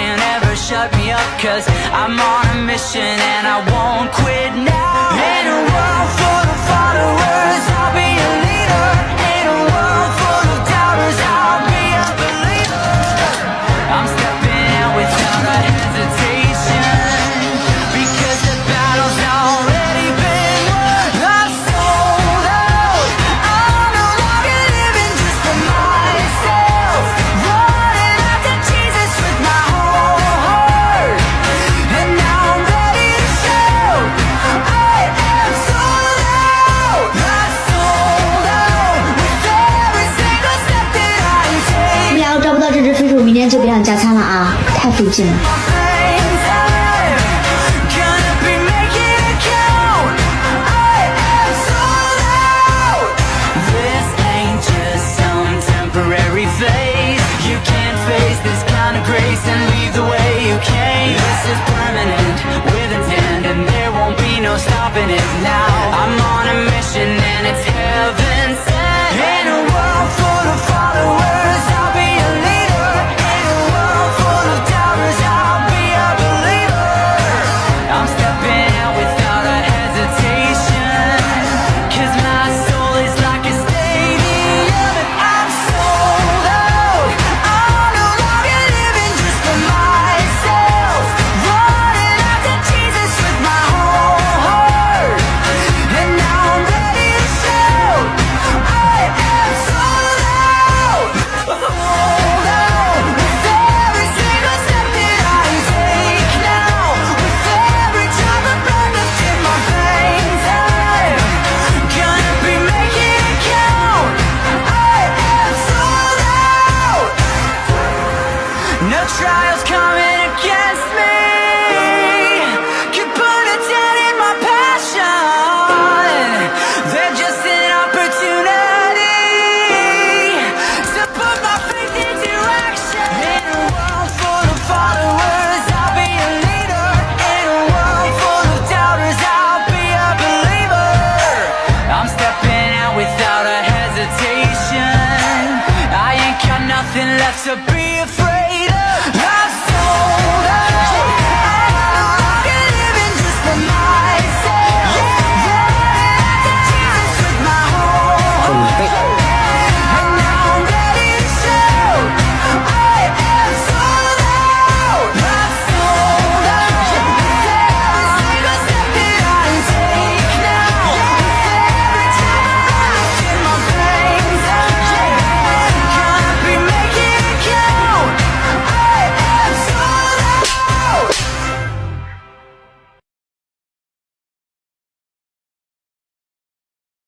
can't ever shut me up, 'cause I'm on a mission and I won't quit now. In a world full of followers, I'll be a leader. In a world full of doubters, I'll be a believer. I'm stepping out without a hesitation, because the battle's already been won. I'm sold out. I'm no longer living just for myself, running after Jesus with my whole heart. And now I'm ready to shout, I am sold out. I'm sold out with every single step that I take. 你要找不到这只飞鼠，明天就别想加餐了啊，太费劲了。Gonna be making it count. I am sold out. This ain't just some temporary phase. You can't face this kind of grace and leave the way you came. This is permanent with intent, and there won't be no stopping it now. I'm on a mission and it's heaven sent. In a world full of followers, I'll be a leader. In a world full of doubters, I'll be a believer. I'm stepping out without a hesitation, 'cause my soul is like a stadium, and I'm sold out. I'm no longer living just for myself, running after Jesus with my whole heart. And now I'm ready to shout, I am sold out. Sold out with every single step that I take now, with every drop of blood that's in my veins. I'm gonna be making it count. I am sold out. No trials coming against me.